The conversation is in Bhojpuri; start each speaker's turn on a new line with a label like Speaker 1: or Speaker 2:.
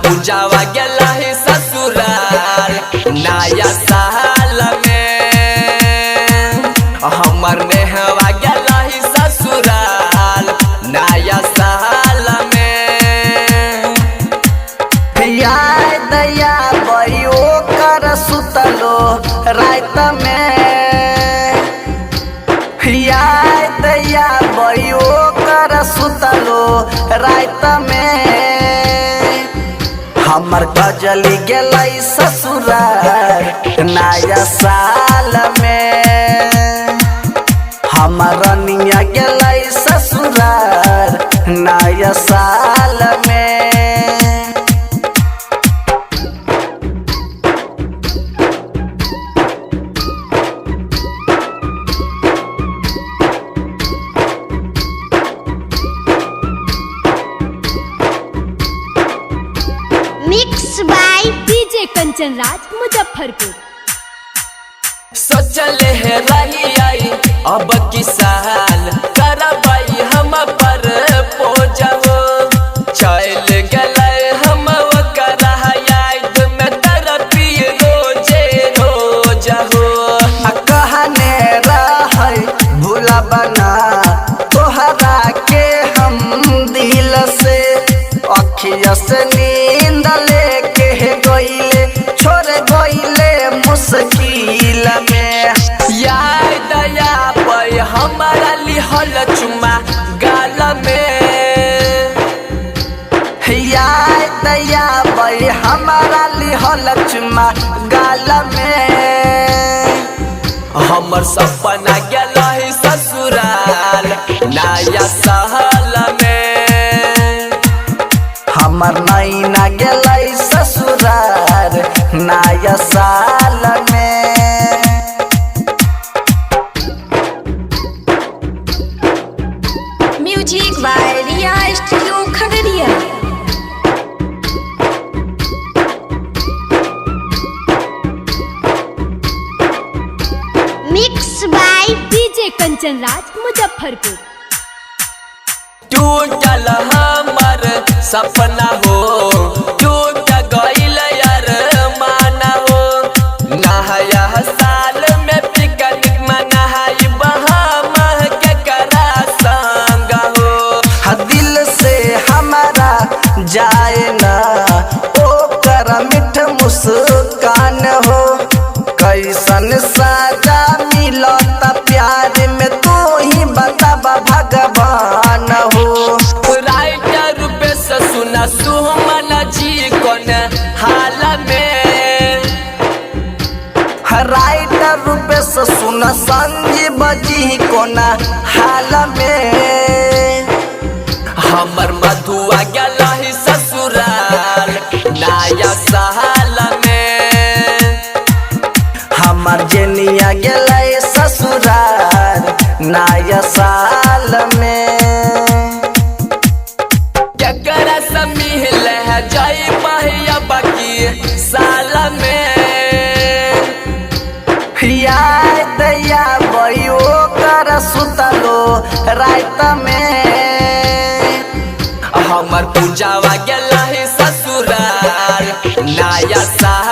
Speaker 1: पूजावा गेला है ससुराल नया साल में। हमर नेहवा गेला है ससुराल नया साल में।
Speaker 2: याद दया बयो कर सुतलो रात में। याद दया बयो कर सुतलो रात में। हमर गजली गेलै ससुराल नया साल में। हमर रनिया गेलै ससुराल नया साल में।
Speaker 3: Mix by DJ Kanchan Raj Muzaffarpur.
Speaker 1: सोचले है रही आई अब की साल करबाई हम पर पोजहो। चल गए हम याद में तरपी रोजे रोजहो।
Speaker 2: कहने रह भूला बना तोहरा के हम दिल से। अखिया से नींद लेके गईले छोड़ गईले मुश्किल में।
Speaker 1: याद दया पे हमारा लिहल चुमा गाल में।
Speaker 2: याद दया पे हमारा लिहल चुमा गाल में।
Speaker 1: हमर सपना गेला है ससुराल नया साल में।
Speaker 2: हमर नैना गेलै ससुराल नया साल में।
Speaker 3: Music by Riya studio Khagaria. Mix by DJ Kanchan Raj Muzaffarpur.
Speaker 1: टूटल हमर सपना हो टूट गइल यार माना हो। नया साल में पिकनिक मनाई हम के करा संग हो।
Speaker 2: दिल से हमारा जाए ना ओकर मीठ मुस्कान हो। कैसन साजा मिलत प्यार में तू ही बता भगवान हो।
Speaker 1: राइटर पे सुना सुमन जी कौन हाल में।
Speaker 2: राइटर रूपे से सुन संजीव जी कोना हाल में।
Speaker 1: हमर मधुआ गेला है ससुराल नया साल में।
Speaker 2: हमर जेनिया गेलै ससुराल नया साल में।
Speaker 1: केकरा से मिले है जय पहिया बाकी साल में।
Speaker 2: याद दया बयो कर सुतलो रात में।
Speaker 1: हमर पूजावा गेला है ससुराल नया साल